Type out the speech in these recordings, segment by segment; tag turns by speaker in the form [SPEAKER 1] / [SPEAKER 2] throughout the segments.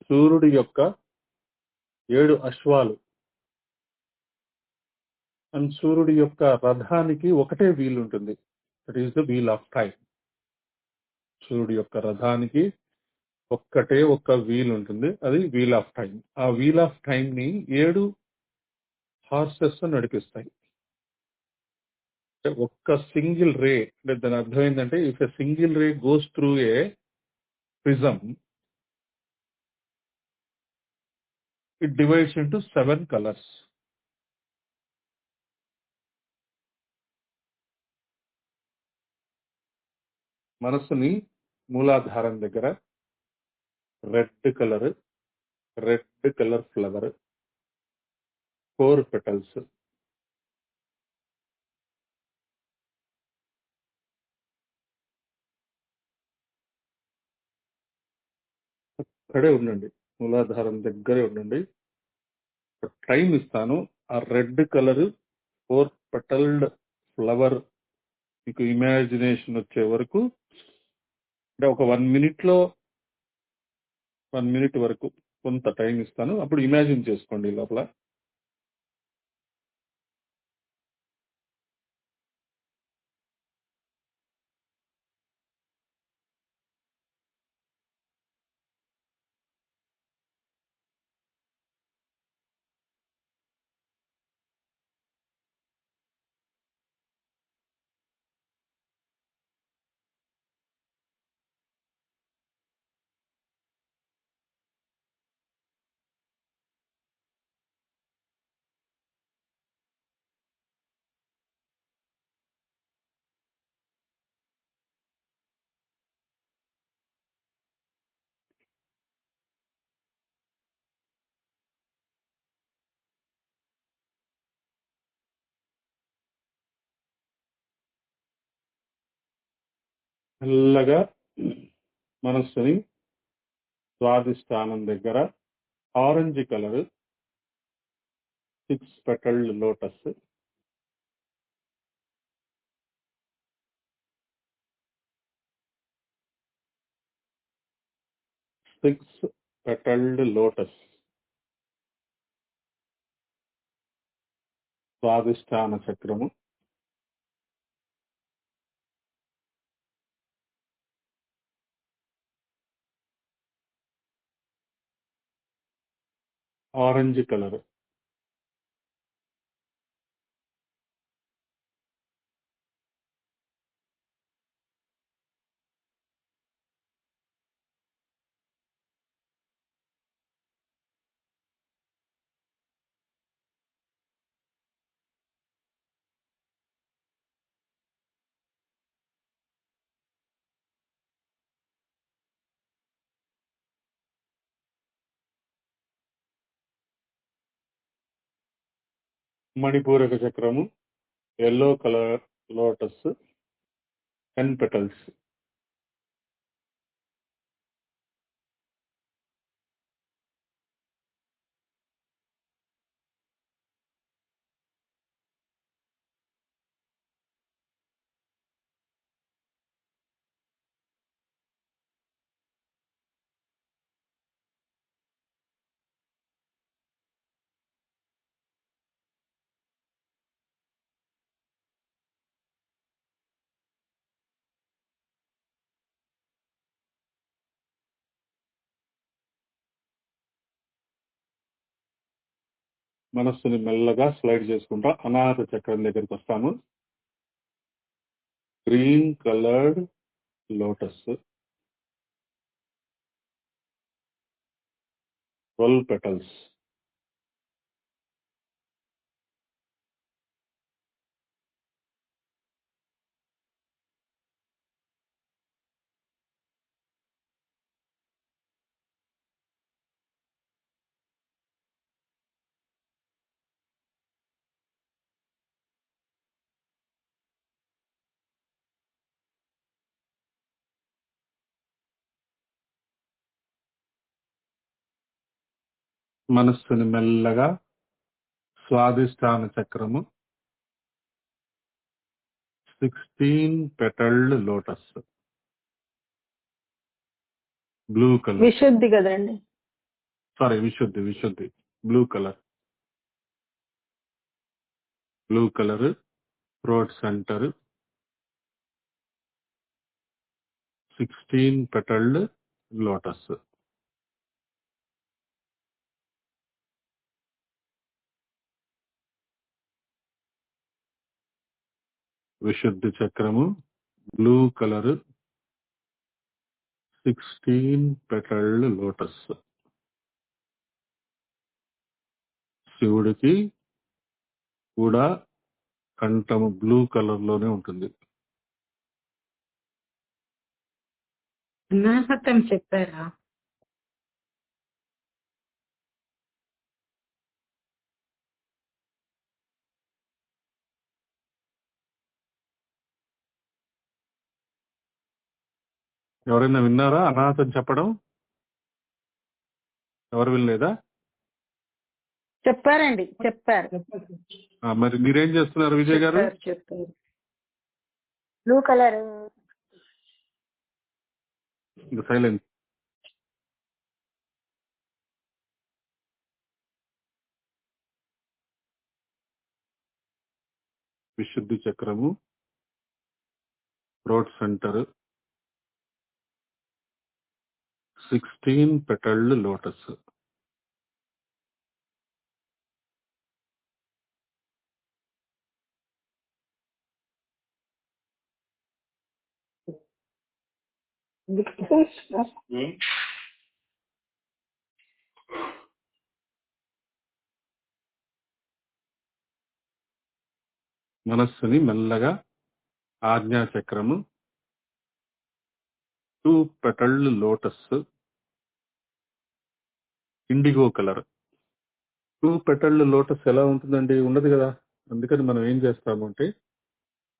[SPEAKER 1] సూర్యుడి యొక్క 7 అశ్వాలు. అండ్ సూర్యుడి యొక్క రథానికి ఒకటే వీల్ ఉంటుంది. That is the wheel of time. సూర్యుడి యొక్క రథానికి ఒక్కటే ఒక్క వీల్ ఉంటుంది, అది వీల్ ఆఫ్ టైం. ఆ వీల్ ఆఫ్ టైం ని 7 హార్సెస్ నడిపిస్తాయి. ఒక్క సింగిల్ రే, అంటే దాని అర్థం ఏంటంటే if a single ray goes through a prism, it divides into 7 colours. మనస్సుని మూలాధారం దగ్గర రెడ్ కలర్ ఫ్లవర్, 4 పెటల్స్. అక్కడే ఉండండి, మూలాధారం దగ్గరే ఉండండి. టైం ఇస్తాను. ఆ రెడ్ కలర్ 4 పెటల్డ్ ఫ్లవర్ మీకు ఇమాజినేషన్ వచ్చే వరకు, అంటే ఒక 1 మినిట్ వరకు కొంత టైం ఇస్తాను. అప్పుడు ఇమాజిన్ చేసుకోండి లోపల. మెల్లగా మనస్సుని స్వాదిష్టానం దగ్గర ఆరెంజ్ కలర్ 6 పెటల్డ్ లోటస్, స్వాదిష్టాన చక్రము. ఆరెంజ్ కలర్, మణిపూరక చక్రము, ఎల్లో కలర్ లోటస్, 10 పెటల్స్. మనస్సుని మెల్లగా స్లైడ్ చేసుకుంటా అనాహత చక్రం దగ్గరికి వస్తాము. Green coloured lotus, 12 petals. మనస్సుని మెల్లగా స్వాదిష్టాన చక్రము, 16 పెటల్డ్ లోటస్, బ్లూ కలర్.
[SPEAKER 2] విశుద్ధి కదండి.
[SPEAKER 1] Sorry, Vishuddhi blue colour, throat centre, 16 petalled lotus. Vishuddhi చక్రము, బ్లూ కలర్, 16 పెటల్డ్ లోటస్. శివుడికి కూడా కంఠము బ్లూ కలర్ లోనే ఉంటుంది.
[SPEAKER 2] అనాహతం చెప్పారా?
[SPEAKER 1] ఎవరైనా విన్నారా అనాథం చెప్పడం? ఎవరు వినలేదా?
[SPEAKER 2] చెప్పారండి, చెప్పారు.
[SPEAKER 1] మరి మీరేం చేస్తున్నారు విజయ్ గారు?
[SPEAKER 2] చెప్పారు. Blue colour
[SPEAKER 1] silent. విశుద్ధి చక్రము, థ్రోట్ సెంటర్, 16 పెటల్డ్ లోటస్. మనస్సుని మెల్లగా ఆజ్ఞా చక్రము, 2 petalled lotus, IndiGo colour. 2 petalled lotus ఎలా ఉంటుందండి? ఉండదు కదా. అందుకని మనం ఏం చేస్తాము అంటే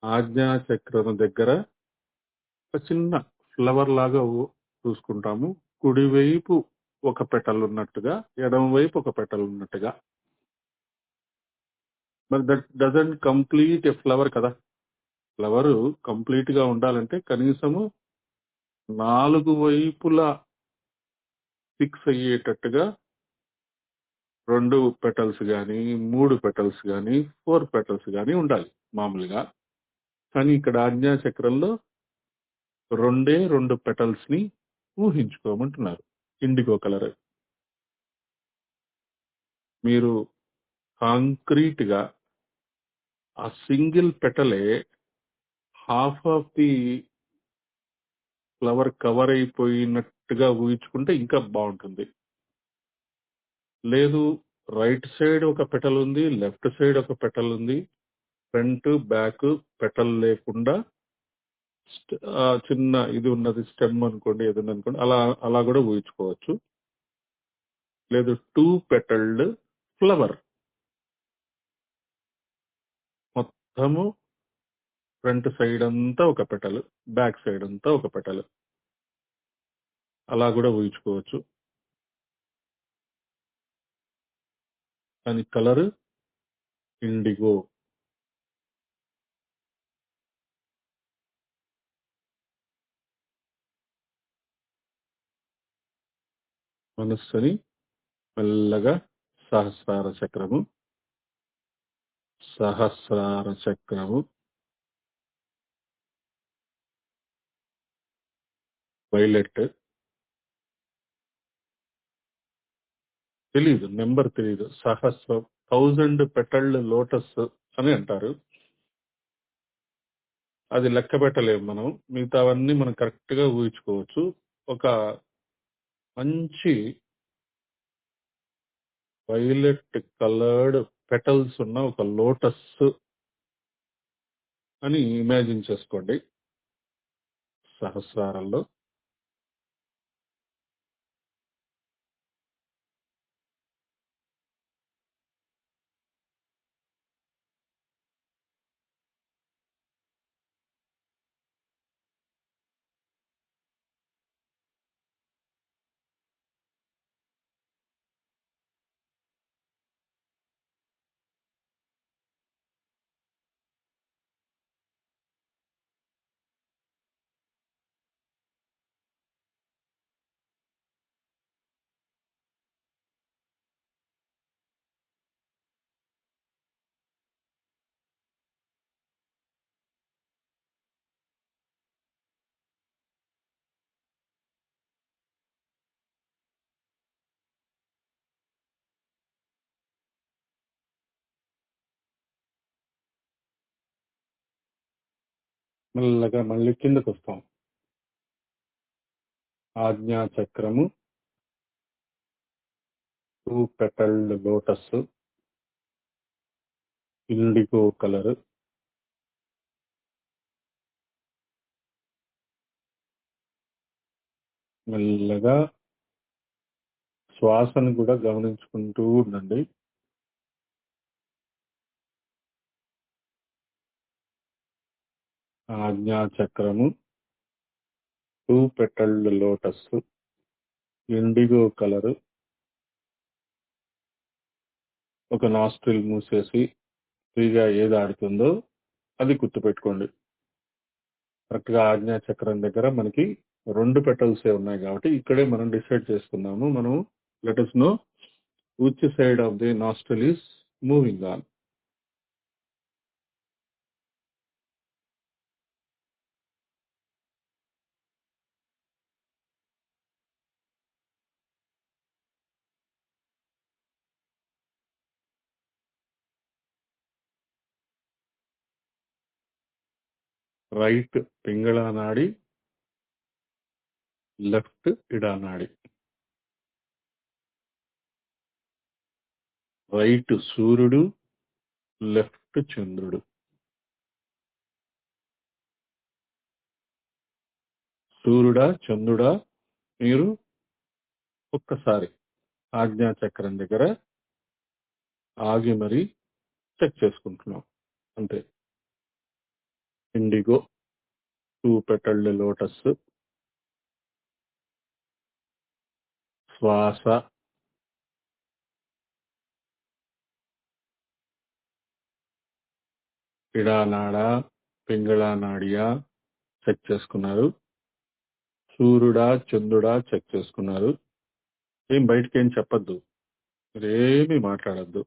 [SPEAKER 1] ఆజ్ఞా చక్రం దగ్గర ఒక చిన్న ఫ్లవర్ లాగా చూసుకుంటాము. కుడివైపు ఒక పెటల్ ఉన్నట్టుగా, ఎడమ వైపు ఒక పెటల్ ఉన్నట్టుగా. మరి that doesn't complete a flower కదా. ఫ్లవర్ కంప్లీట్ గా ఉండాలంటే కనీసము 4 వైపులా ఫిక్స్ అయ్యేటట్టుగా 2 పెటల్స్ కానీ, 3 పెటల్స్ కానీ, 4 పెటల్స్ కానీ ఉండాలి మామూలుగా. కానీ ఇక్కడ ఆజ్ఞా చక్రంలో 2 పెటల్స్ ని ఊహించుకోమంటున్నారు. Indigo colour. మీరు కాంక్రీట్ గా ఆ సింగిల్ పెటలే half of the flower cover అయిపోయినట్టుగా ఊహించుకుంటే ఇంకా బాగుంటుంది. లేదు, రైట్ సైడ్ ఒక పెటల్ ఉంది, లెఫ్ట్ సైడ్ ఒక పెటల్ ఉంది, ఫ్రంట్ బ్యాక్ పెటల్ లేకుండా చిన్న ఇది ఉన్నది, స్టెమ్ అనుకోండి, ఏదన్నా అనుకోండి, అలా అలా కూడా ఊహించుకోవచ్చు. లేదు, 2 పెటల్డ్ ఫ్లవర్, మొత్తము ఫ్రంట్ సైడ్ అంతా ఒక పెటల్, బ్యాక్ సైడ్ అంతా ఒక పెటల్, అలా కూడా ఊహించుకోవచ్చు. కానీ కలర్ ఇండిగో. మనస్సుని మెల్లగా సహస్రార చక్రము, వైలెట్, తెలీదు, నెంబర్ తెలీదు, 1000 పెటల్డ్ లోటస్ అని అంటారు. అది లెక్క పెట్టలేము మనం. మిగతావన్నీ మనం కరెక్ట్ గా ఊహించుకోవచ్చు. ఒక మంచి వైలెట్ కలర్డ్ పెటల్స్ ఉన్న ఒక లోటస్ అని ఇమాజిన్ చేసుకోండి సహస్రారంలో. మెల్లగా మళ్ళీ కిందకు వస్తాం. ఆజ్ఞా చక్రము, 2 పెటల్డ్ లోటస్, ఇండిగో కలర్, మెల్లగా శ్వాసను కూడా గమనించుకుంటూ ఉండండి. ఆజ్ఞా చక్రము, 2 పెటల్డ్ లోటస్, ఇండిగో కలర్, ఒక నాస్ట్రిల్ మూసేసి ఫ్రీగా ఏది ఆడుతుందో అది గుర్తుపెట్టుకోండి. కరెక్ట్ గా ఆజ్ఞా చక్రం దగ్గర మనకి 2 పెటల్సే ఉన్నాయి కాబట్టి ఇక్కడే మనం డిసైడ్ చేసుకున్నాము. మనం let us know which side of the nostril is moving on. Right Pingala nadi, left ఇడా నాడి. రైట్ సూర్యుడు, లెఫ్ట్ చంద్రుడు. సూర్యుడా చంద్రుడా మీరు ఒక్కసారి ఆజ్ఞా చక్రం దగ్గర ఆగి మరి చెక్ చేసుకుంటున్నాం అంతే. ఇండిగో, 2 పెటల్డ్ లోటస్, శ్వాస, ఇడానాడా పింగళ నాడియా చెక్ చేసుకున్నారు. సూర్యుడా చంద్రుడా చెక్ చేసుకున్నారు. ఏం బయటకి ఏం చెప్పద్దు, మీరేమి మాట్లాడద్దు.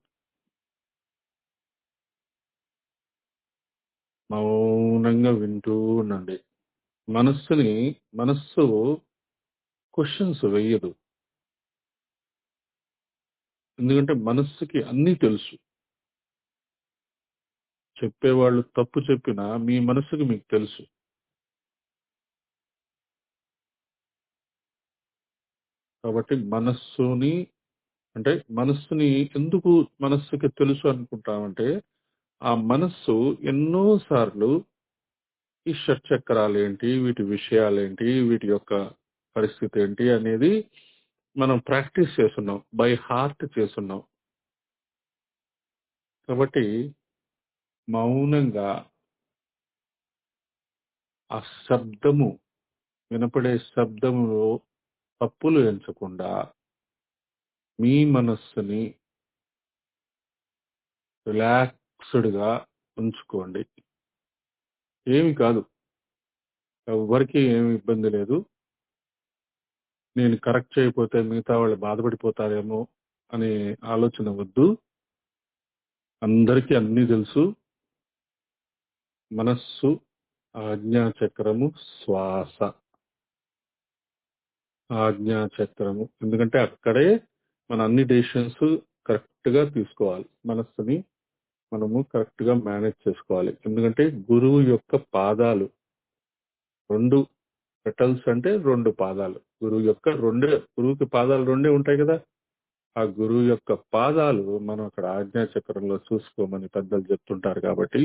[SPEAKER 1] మౌనంగా వింటూ ఉండండి. మనస్సు క్వశ్చన్స్ వెయ్యదు. ఎందుకంటే మనస్సుకి అన్నీ తెలుసు. చెప్పేవాళ్ళు తప్పు చెప్పినా మీ మనస్సుకి మీకు తెలుసు. కాబట్టి మనస్సుని ఎందుకు మనస్సుకి తెలుసు అనుకుంటామంటే ఆ మనస్సు ఎన్నో సార్లు ఈ షట్చక్రాలు ఏంటి, వీటి విషయాలేంటి, వీటి యొక్క పరిస్థితి ఏంటి అనేది మనం ప్రాక్టీస్ చేస్తున్నాం, బై హార్ట్ చేస్తున్నాం. కాబట్టి మౌనంగా ఆ శబ్దము వినపడే శబ్దములో తప్పులు ఎంచకుండా మీ మనస్సుని రిలాక్స్డ్ గా ఉంచుకోండి. ఏమి కాదు, ఎవరికి ఏమి ఇబ్బంది లేదు. నేను కరెక్ట్ చేయకపోతే మిగతా వాళ్ళు బాధపడిపోతారేమో అనే ఆలోచన వద్దు. అందరికీ అన్నీ తెలుసు. మనస్సు, ఆజ్ఞా చక్రము, శ్వాస. ఆజ్ఞా చక్రము ఎందుకంటే అక్కడే మన అన్ని డెసిషన్స్ కరెక్ట్ గా తీసుకోవాలి. మనస్సుని మనము కరెక్ట్ గా మేనేజ్ చేసుకోవాలి. ఎందుకంటే గురువు యొక్క పాదాలు 2 పెటల్స్ అంటే 2 పాదాలు. గురువుకి పాదాలు 2 ఉంటాయి కదా. ఆ గురువు యొక్క పాదాలు మనం అక్కడ ఆజ్ఞా చక్రంలో చూసుకోమని పెద్దలు చెప్తుంటారు. కాబట్టి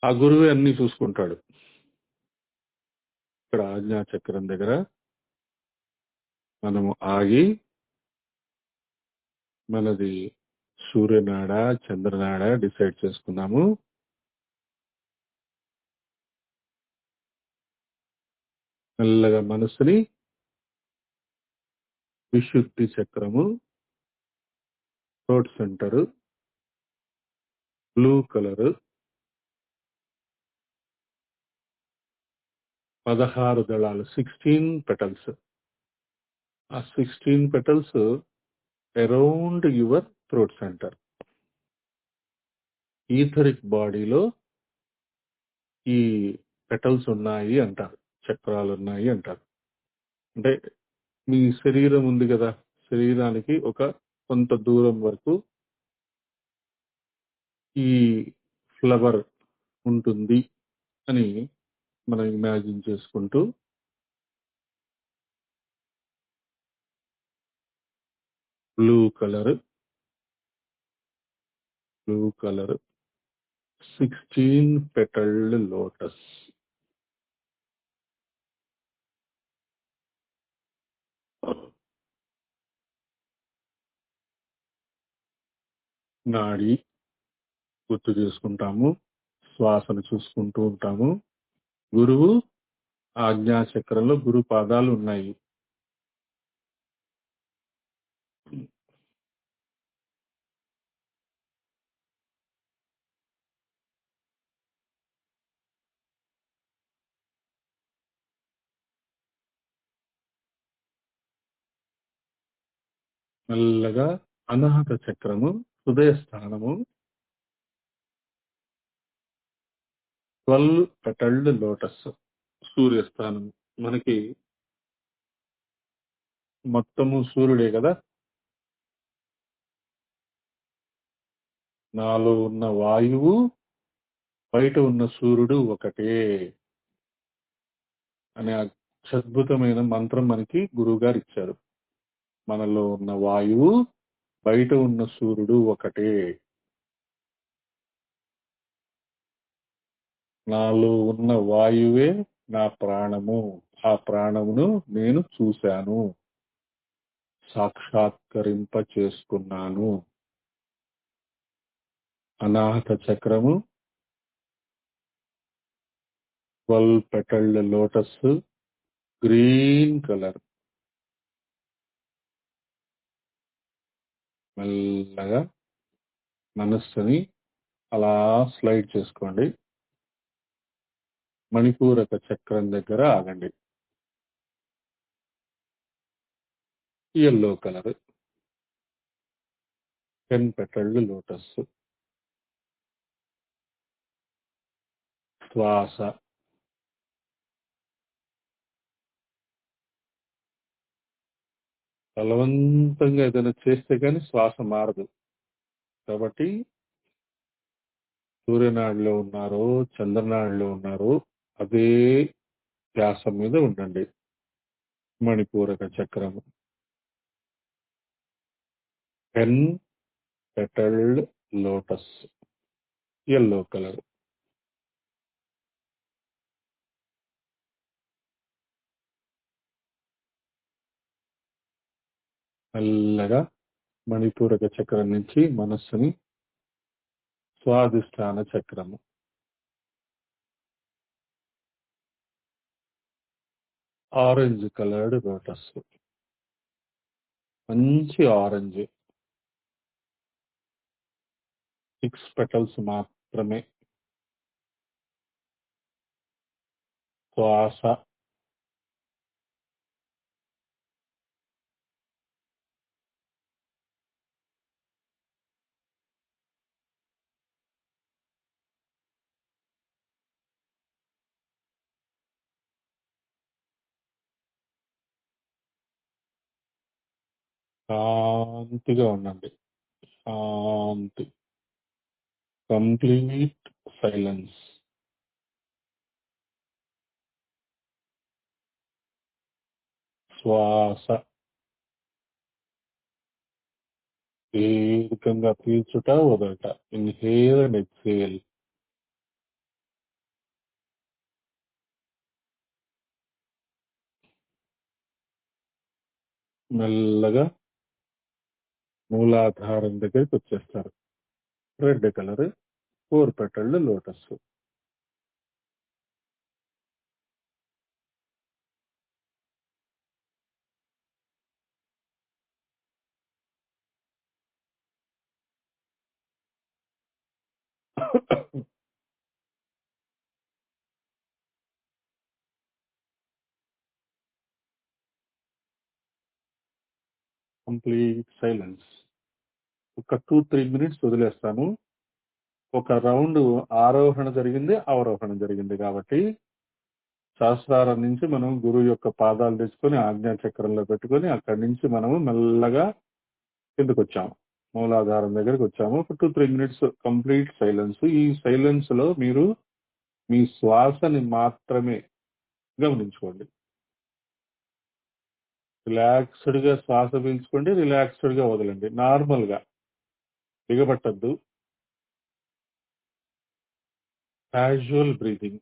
[SPEAKER 1] ఆ గురువే అన్ని చూసుకుంటాడు. ఇక్కడ ఆజ్ఞా చక్రం దగ్గర మనము ఆగి మనది సూర్యనాడ చంద్రనాడ డిసైడ్ చేసుకున్నాము. మెల్లగా మనసుని విశుద్ధి చక్రము, థ్రోట్ సెంటర్, బ్లూ కలర్, 16 దళాలు, 16 పెటల్స్. ఆ 16 petals around your throat centre. Etheric బాడీలో ఈ పెటల్స్ ఉన్నాయి అంటారు, చక్రాలు ఉన్నాయి అంటారు. అంటే మీ శరీరం ఉంది కదా, శరీరానికి ఒక కొంత దూరం వరకు ఈ ఫ్లవర్ ఉంటుంది అని మనం ఇమాజిన్ చేసుకుంటూ బ్లూ కలర్ 16 పెటల్డ్ లోటస్. నాడి గుర్తు చేసుకుంటాము, శ్వాసను చూసుకుంటూ ఉంటాము. గురువు ఆజ్ఞాచక్రంలో గురు పాదాలు ఉన్నాయి. మెల్లగా అనాహత చక్రము, హృదయ స్థానము, 12 పెటల్డ్ లోటస్, సూర్యస్థానం. మనకి మొత్తము సూర్యుడే కదా, నాలో ఉన్న వాయువు బయట ఉన్న సూర్యుడు ఒకటే అనే అద్భుతమైన మంత్రం మనకి గురువు గారు ఇచ్చారు. మనలో ఉన్న వాయువు బయట ఉన్న సూర్యుడు ఒకటే. నాలో ఉన్న వాయువే నా ప్రాణము, ఆ ప్రాణమును నేను చూశాను, సాక్షాత్కరింప చేసుకున్నాను. అనాహత చక్రము, 12 పెటల్డ్ లోటస్, గ్రీన్ కలర్. మెల్లగా మనస్సుని అలా స్లైడ్ చేసుకోండి. మణిపూరక చక్రం దగ్గర ఆగండి. Yellow colour, 10 petalled lotus. శ్వాస బలవంతంగా ఏదైనా చేస్తే కానీ శ్వాస మారదు. కాబట్టి సూర్యనాడిలో ఉన్నారో చంద్రనాడిలో ఉన్నారో అదే ధ్యాస మీద ఉండండి. మణిపూరక చక్రము, 10 పెటల్డ్ లోటస్, ఎల్లో కలర్. మెల్లగా మణిపూరక చక్రం నుంచి మనస్సుని స్వాధిష్టాన చక్రము, ఆరెంజ్ కలర్డ్ లోటస్, మంచి ఆరెంజ్, 6 పెటల్స్ మాత్రమే. శ్వాస శాంతిగా ఉండండి. శాంతి, కంప్లీట్ సైలెన్స్. శ్వాస దీర్ఘంగా పీల్చుట వదలట. Inhale and exhale. మెల్లగా మూలాధారం దగ్గరికి వచ్చేస్తారు. Red colour, 4 petalled lotus. Complete silence. ఒక 2-3 మినిట్స్ వదిలేస్తాను. ఒక రౌండ్ ఆరోహణ జరిగింది, అవరోహణ జరిగింది. కాబట్టి సహస్రారం నుంచి మనం గురువు యొక్క పాదాలు తెచ్చుకొని ఆజ్ఞా చక్రంలో పెట్టుకొని అక్కడి నుంచి మనము మెల్లగా కిందకు వచ్చాము, మూలాధారం దగ్గరికి వచ్చాము. ఒక 2-3 మినిట్స్ కంప్లీట్ సైలెన్స్. ఈ సైలెన్స్ లో మీరు మీ శ్వాసని మాత్రమే గమనించుకోండి. రిలాక్స్డ్ గా శ్వాస పీల్చుకోండి, రిలాక్స్డ్ గా వదలండి. నార్మల్ గా బిగబట్టద్దు. Casual breathing.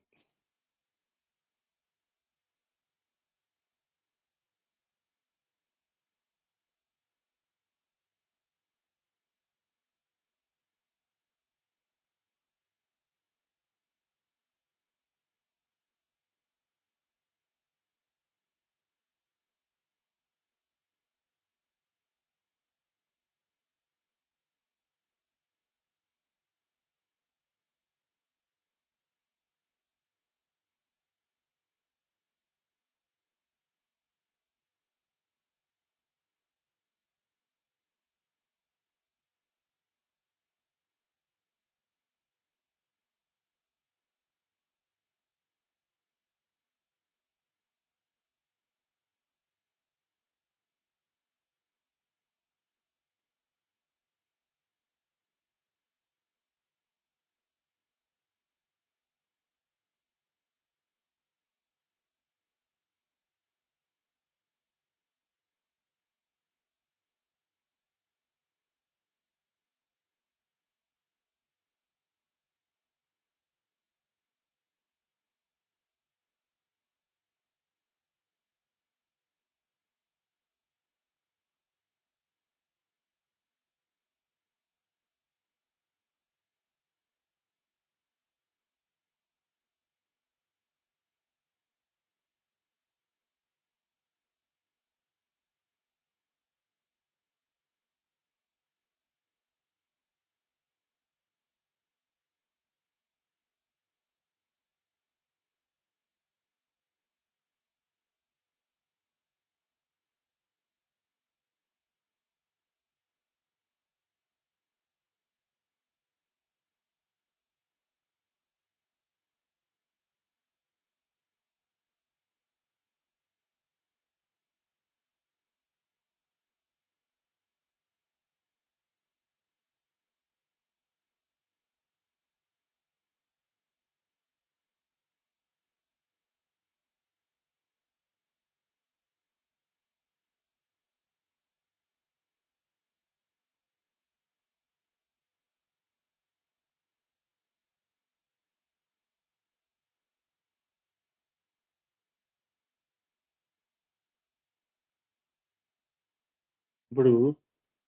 [SPEAKER 1] ఇప్పుడు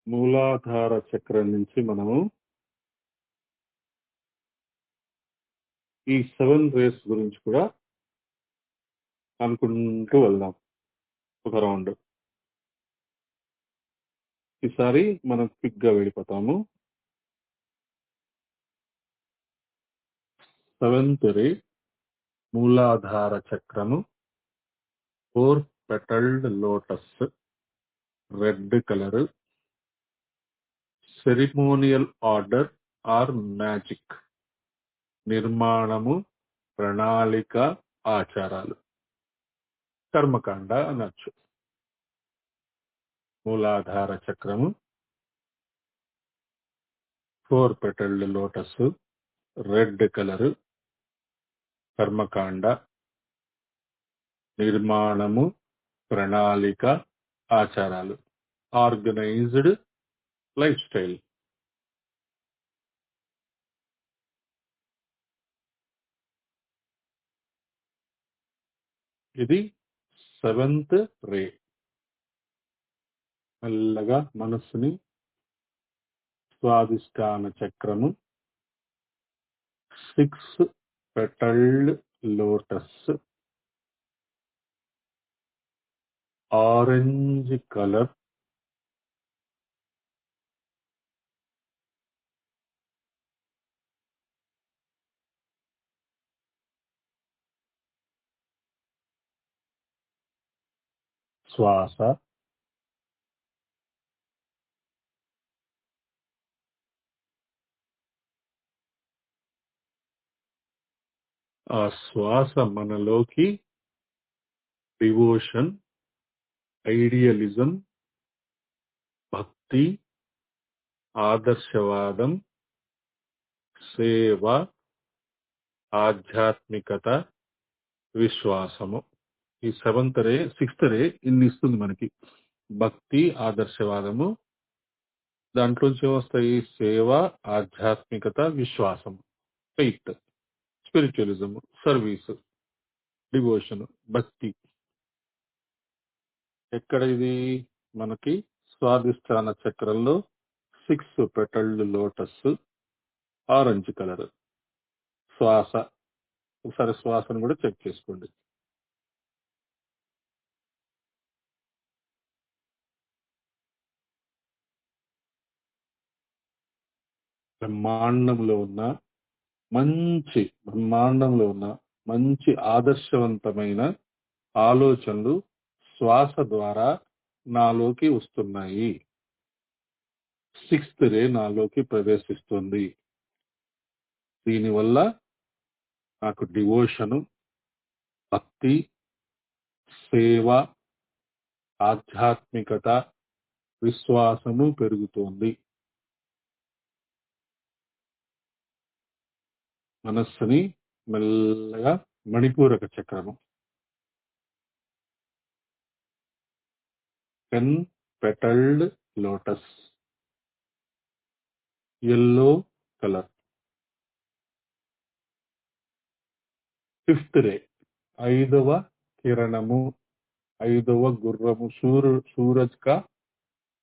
[SPEAKER 1] మూలాధార చక్రం నుంచి మనము ఈ 7 రేస్ గురించి కూడా అనుకుంటూ వెళ్దాం ఒక రౌండ్. ఈసారి మనం క్విక్ గా వెళ్ళిపోతాము. 7th రే మూలాధార చక్రము, 4 petalled lotus, red colour, ceremonial order or magic, నిర్మాణము, ప్రణాళిక, ఆచారాలు, కర్మకాండ అనొచ్చు. మూలాధార చక్రము, 4 పెటల్డ్ లోటస్, రెడ్ కలర్, కర్మకాండ, నిర్మాణము, ప్రణాళిక, ఆచారాలు, ఆర్గనైజ్డ్ లైఫ్ స్టైల్. ఇది 7th రే. మెల్లగా మనస్సుని స్వాదిష్టాన చక్రము, 6 పెటల్డ్ లోటస్, ఆరెంజ్ కలర్, శ్వాస, ఆ శ్వాస మనలోకి డివోషన్, ఐడియలిజం, భక్తి, ఆదర్శవాదం, సేవ, ఆధ్యాత్మికత, విశ్వాసము. ఈ 7th రే 6th రే ఇన్ని ఇస్తుంది మనకి. భక్తి, ఆదర్శవాదము. దాంట్లోంచి ఏమొస్తాయి? సేవ, ఆధ్యాత్మికత, విశ్వాసం, ఫెయిత్, స్పిరిచువలిజం, సర్వీస్, డివోషన్, భక్తి. ఎక్కడ ఇది మనకి? స్వాధిష్టాన చక్రంలో 6 పెటల్డ్ లోటస్, ఆరెంజ్ కలర్. శ్వాస, ఒకసారి శ్వాసను కూడా చెక్ చేసుకోండి. బ్రహ్మాండంలో ఉన్న మంచి ఆదర్శవంతమైన ఆలోచనలు శ్వాస ద్వారా నాలోకి వస్తున్నాయి. 6th రే నాలోకి ప్రవేశిస్తుంది. దీనివల్ల నాకు డివోషను, భక్తి, సేవ, ఆధ్యాత్మికత, విశ్వాసము పెరుగుతోంది. మనస్సుని మెల్లగా మణిపూరక చక్రము, 10 petalled lotus, yellow colour. 5th రే 5వ కిరణము, 5వ గుర్రము, సూరజ్ కా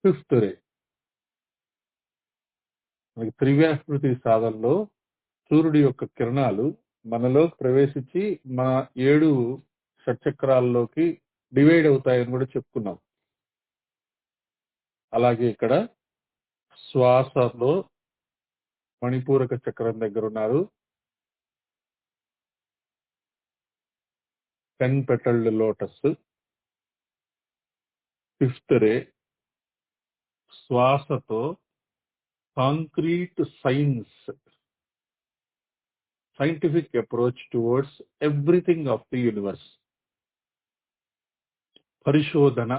[SPEAKER 1] 5th రే. మనకి త్రివ్యాకృతి సాధనలో సూర్యుడి యొక్క కిరణాలు మనలో ప్రవేశించి మన 7 షట్చక్రాల్లోకి డివైడ్ అవుతాయని కూడా చెప్పుకున్నాం. అలాగే ఇక్కడ శ్వాసలో మణిపూరక చక్రం దగ్గర ఉన్నారు. 10 పెటల్డ్ లోటస్, 5th రే. శ్వాసతో concrete scientific approach towards everything of the universe. పరిశోధన,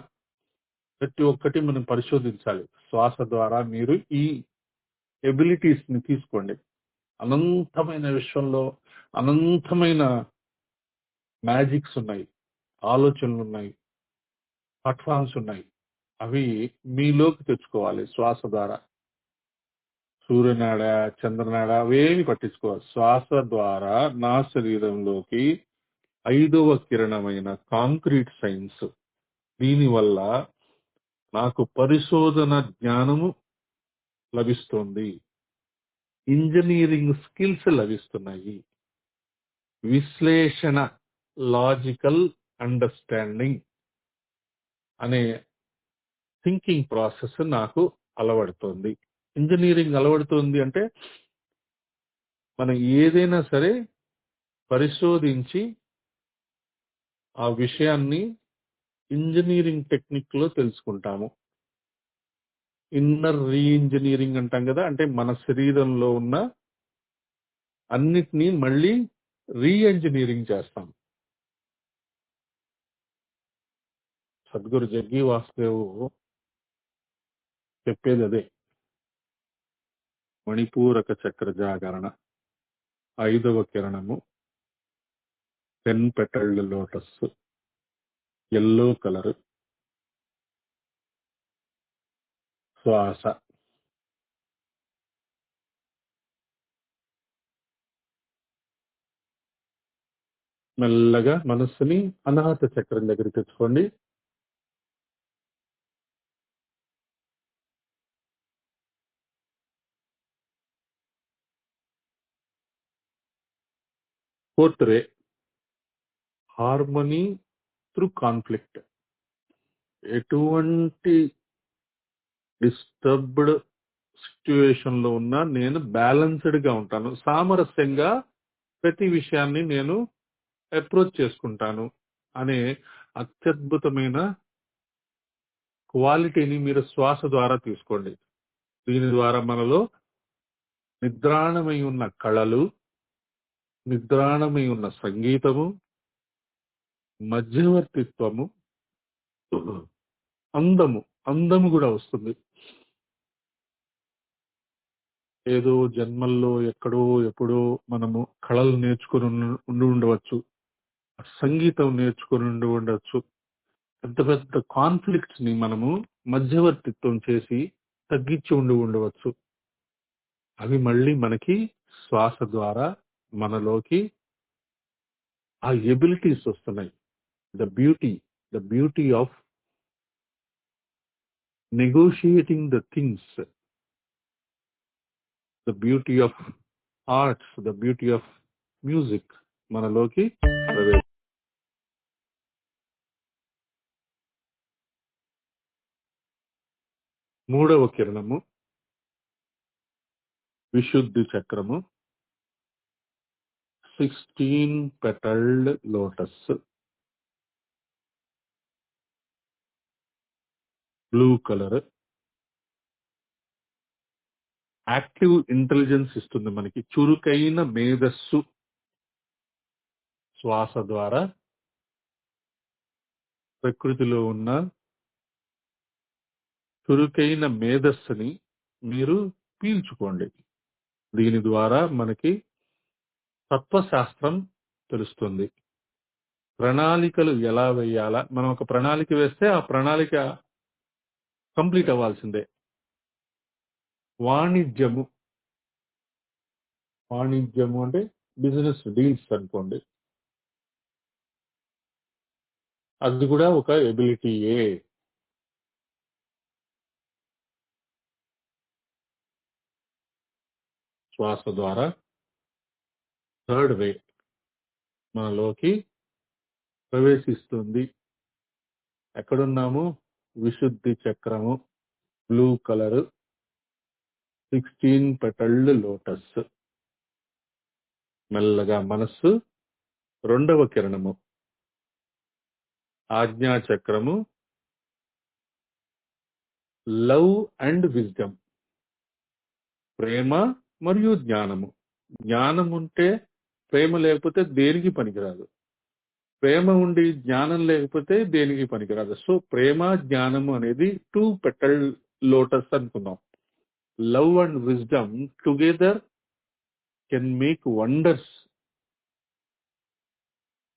[SPEAKER 1] ప్రతి ఒక్కటి మనం పరిశోధించాలి. శ్వాస ద్వారా మీరు ఈ ఎబిలిటీస్ ని తీసుకోండి. అనంతమైన విశ్వంలో అనంతమైన మ్యాజిక్స్ ఉన్నాయి, ఆలోచనలు ఉన్నాయి, ప్లాట్ఫామ్స్ ఉన్నాయి. అవి మీలోకి తెచ్చుకోవాలి శ్వాస ద్వారా. సూర్యనాడ, చంద్రనాడ అవేమి పట్టించుకోవాలి. శ్వాస ద్వారా నా శరీరంలోకి 5వ కిరణమైన కాంక్రీట్ సైన్స్. దీనివల్ల నాకు పరిశోధన జ్ఞానము లభిస్తుంది, ఇంజనీరింగ్ స్కిల్స్ లభిస్తున్నాయి, విశ్లేషణ, లాజికల్ అండర్స్టాండింగ్ అనే థింకింగ్ ప్రాసెస్ నాకు అలవడుతుంది. ఇంజనీరింగ్ అలవడుతుంది అంటే మనం ఏదైనా సరే పరిశోధించి ఆ విషయాన్ని ఇంజనీరింగ్ టెక్నిక్ లో తెలుసుకుంటాము. ఇన్నర్ రీఇంజనీరింగ్ అంటాం కదా, అంటే మన శరీరంలో ఉన్న అన్నిటినీ మళ్ళీ రీఇంజనీరింగ్ చేస్తాం. సద్గురు జగ్గి వాసుదేవ్ చెప్పేది అదే. మణిపూరక చక్ర జాగరణ, 5వ కిరణము, 10 పెటల్డ్ లోటస్, ఎల్లో కలర్. శ్వాస, మెల్లగా మనస్సుని అనాహత చక్రం దగ్గరికి తెచ్చుకోండి. ఫోర్త్ రే, హార్మనీ త్రూ కాన్ఫ్లిక్ట్. ఎటువంటి డిస్టర్బ్డ్ సిచ్యువేషన్ లో ఉన్నా నేను బ్యాలెన్స్డ్ గా ఉంటాను. సామరస్యంగా ప్రతి విషయాన్ని నేను అప్రోచ్ చేసుకుంటాను అనే అత్యద్భుతమైన క్వాలిటీని మీరు శ్వాస ద్వారా తీసుకోండి. దీని ద్వారా మనలో నిద్రాణమై ఉన్న కళలు, నిద్రాణమై ఉన్న సంగీతము, మధ్యవర్తిత్వము, అందము కూడా వస్తుంది. ఏదో జన్మల్లో ఎక్కడో ఎప్పుడో మనము కళలు నేర్చుకుని ఉండి ఉండవచ్చు, సంగీతం నేర్చుకుని ఉండి ఉండవచ్చు. పెద్ద పెద్ద కాన్ఫ్లిక్ట్స్ ని మనము మధ్యవర్తిత్వం చేసి తగ్గించి ఉండి ఉండవచ్చు. అవి మళ్ళీ మనకి శ్వాస ద్వారా మనలోకి ఆ ఎబిలిటీస్ వస్తున్నాయి. The beauty of negotiating the things, the beauty of arts, the beauty of music మనలోకి ప్రవేశ. మూడవ కిరణము విశుద్ధి చక్రము, 16 petalled lotus, blue colour. Active intelligence ఇస్తుంది మనకి, చురుకైన మేధస్సు. శ్వాస ద్వారా ప్రకృతిలో ఉన్న చురుకైన మేధస్సుని మీరు పీల్చుకోండి. దీని ద్వారా మనకి తత్వశాస్త్రం తెలుస్తుంది. ప్రణాళికలు ఎలా వేయాలా, మనం ఒక ప్రణాళిక వేస్తే ఆ ప్రణాళిక కంప్లీట్ అవ్వాల్సిందే. వాణిజ్యము అంటే బిజినెస్ డీల్స్ అనుకోండి, అది కూడా ఒక ఎబిలిటీయే. శ్వాస ద్వారా థర్డ్ వే మనలోకి ప్రవేశిస్తుంది. ఎక్కడున్నాము? విశుద్ధి చక్రము, బ్లూ కలర్, 16 పెటల్డ్ లోటస్. మెల్లగా మనస్సు రెండవ కిరణము, ఆజ్ఞా చక్రము, లవ్ అండ్ విజ్డమ్, ప్రేమ మరియు జ్ఞానము. జ్ఞానం ఉంటే ప్రేమ లేకపోతే దేనికి పనికిరాదు, ప్రేమ ఉండి జ్ఞానం లేకపోతే దేనికి పనికిరాదు. సో ప్రేమ జ్ఞానము అనేది 2 పెటల్డ్ లోటస్ అనుకుందాం. Love and wisdom together can make wonders.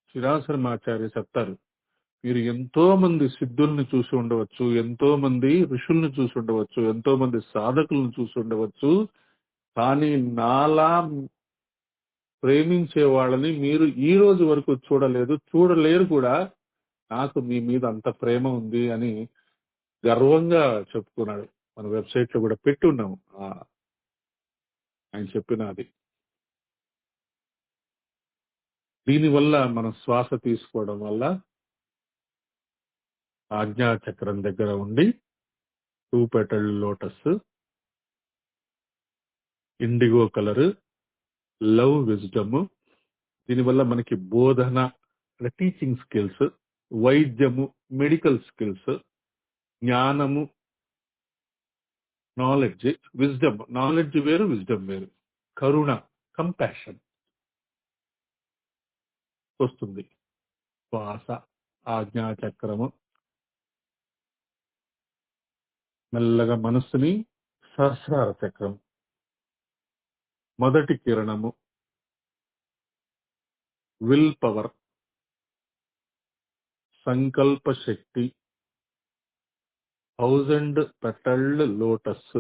[SPEAKER 1] శ్రీరామచర్మాచార్య చెప్తారు, మీరు ఎంతో మంది సిద్ధుల్ని చూసి ఉండవచ్చు, ఎంతో మంది ఋషుల్ని చూసి ఉండవచ్చు, ఎంతో మంది సాధకులను చూసి ఉండవచ్చు, కానీ నాలా ప్రేమించే వాళ్ళని మీరు ఈ రోజు వరకు చూడలేదు, చూడలేరు కూడా. నాకు మీ మీద అంత ప్రేమ ఉంది అని గర్వంగా చెప్పుకున్నాడు. మన వెబ్సైట్ లో కూడా పెట్టి ఉన్నాము ఆయన చెప్పినది. దీనివల్ల మనం శ్వాస తీసుకోవడం వల్ల ఆజ్ఞా చక్రం దగ్గర ఉండి 2 petal lotus, IndiGo colour, love wisdom. దీనివల్ల మనకి బోధన, టీచింగ్ స్కిల్స్, వైద్యము, మెడికల్ స్కిల్స్, జ్ఞానము, నాలెడ్జ్, విజ్డమ్. నాలెడ్జ్ వేరు, విజ్డమ్ వేరు. కరుణ, కంపాషన్ వస్తుంది. శ్వాస, ఆజ్ఞా చక్రము. మెల్లగా మనస్సుని సహస్రార చక్రం, మొదటి కిరణము, విల్ పవర్, సంకల్ప శక్తి, 1000 పెటల్డ్ లోటస్,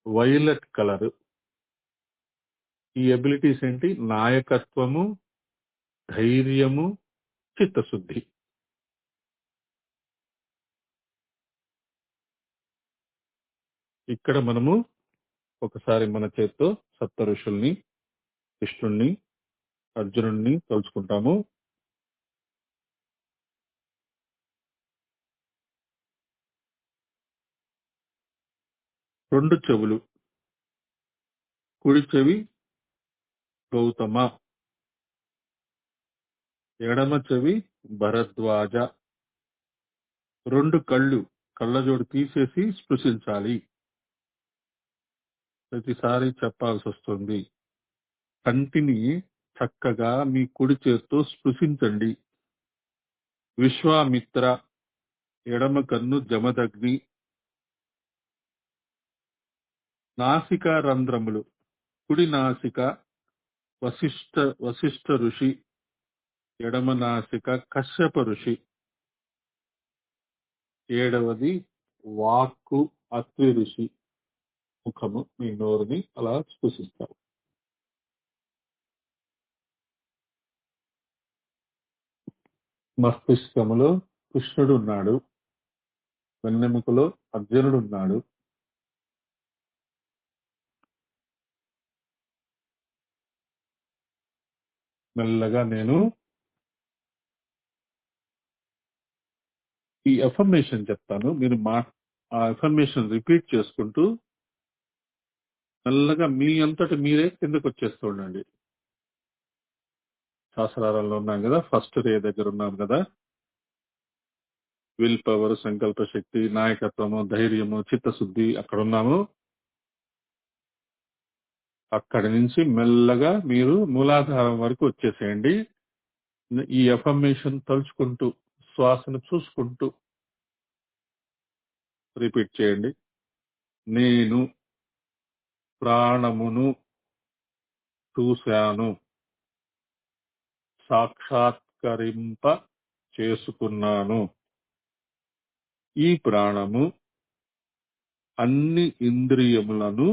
[SPEAKER 1] వైలెట్ కలర్. ఈ ఎబిలిటీస్ ఏంటి? నాయకత్వము, ధైర్యము, చిత్తశుద్ధి. ఇక్కడ మనము ఒకసారి మన చేత్తో సప్త ఋషుల్ని, కృష్ణుణ్ణి, అర్జునుణ్ణి తలుచుకుంటాము. రెండు చెవులు, కుడి చెవి గౌతమ, ఎడమ చెవి భరద్వాజ. రెండు కళ్ళు, కళ్ళజోడు తీసేసి స్పృశించాలి. ప్రతిసారి చెప్పాల్సి వస్తుంది. కంటిని చక్కగా మీ కుడి చేత్తో స్పృశించండి. విశ్వామిత్ర, ఎడమ కన్ను జమదగ్ని, నాసికా రంధ్రములు. కుడి నాసిక వశిష్ఠ ఋషి, ఎడమ నాసిక కశ్యప ఋషి. 7వది వాక్కు అత్రి ఋషి. ముఖము, మీ నోరుని అలా స్పృశిస్తారు. మస్తిష్కములో కృష్ణుడు ఉన్నాడు, వెన్నెముకలో అర్జునుడు ఉన్నాడు. మెల్లగా నేను ఈ ఎఫర్మేషన్ చెప్తాను, మీరు ఆ ఎఫర్మేషన్ రిపీట్ చేసుకుంటూ మెల్లగా మీ అంతటి మీరే కిందకు వచ్చేస్తూ ఉండండి. సహస్రారంలో ఉన్నాం కదా, ఫస్ట్ రే దగ్గర ఉన్నాం కదా. విల్ పవర్, సంకల్ప శక్తి, నాయకత్వము, ధైర్యము, చిత్తశుద్ధి అక్కడ ఉన్నాము. అక్కడి నుంచి మెల్లగా మీరు మూలాధారం వరకు వచ్చేసేయండి. ఈ ఎఫర్మేషన్ తలుచుకుంటూ, శ్వాసను చూసుకుంటూ రిపీట్ చేయండి. నేను ప్రాణమును చూశాను, సాక్షాత్కరింప చేసుకున్నాను. ఈ ప్రాణము అన్ని ఇంద్రియములను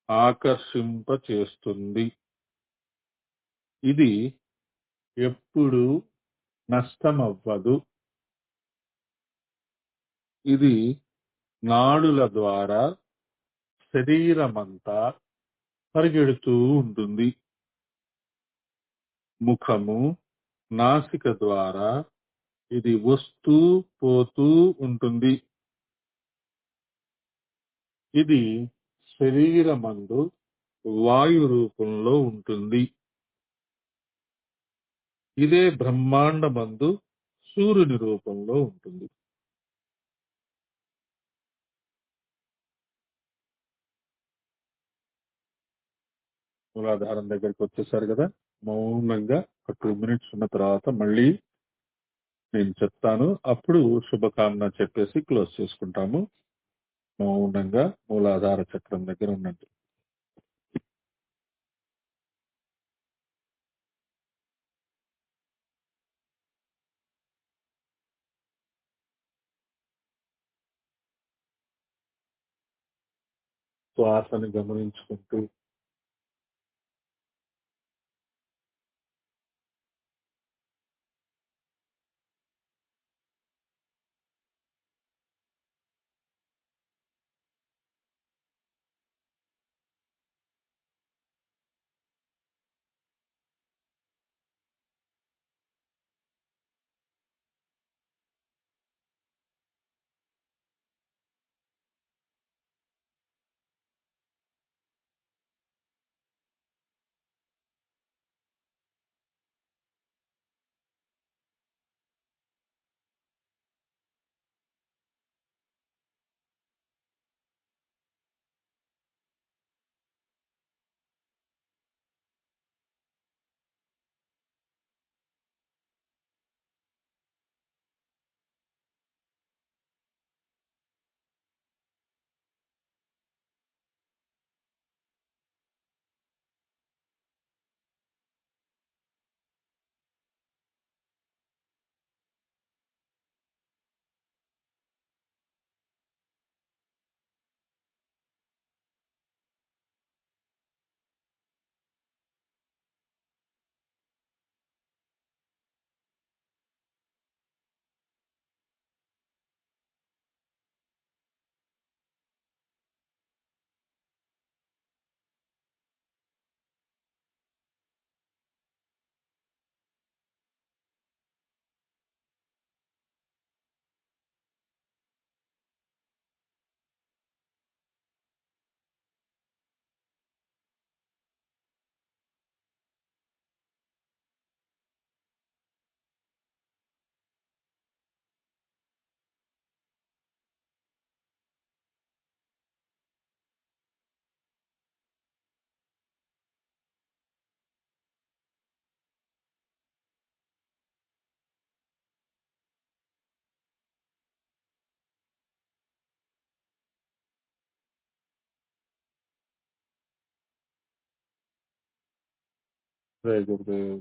[SPEAKER 1] ఆకర్షింప చేస్తుంది. ఇది ఎప్పుడు నష్టమవ్వదు. ఇది నాడుల ద్వారా శరీరమంతా పరిగెడుతూ ఉంటుంది. ముఖము, నాసిక ద్వారా ఇది వస్తూ పోతూ ఉంటుంది. ఇది శరీరమందు వాయు రూపంలో ఉంటుంది. ఇదే బ్రహ్మాండమందు సూర్యుని రూపంలో ఉంటుంది. మూలాధారం దగ్గరికి వచ్చేసారు కదా, మౌనంగా ఒక 2 minutes ఉన్న తర్వాత మళ్ళీ నేను చెప్తాను, అప్పుడు శుభకామన చెప్పేసి క్లోజ్ చేసుకుంటాము. మౌనంగా మూలాధార చక్రం దగ్గర ఉండండి. శ్వాసని గమనించుకుంటూ జై గురుదేవ్.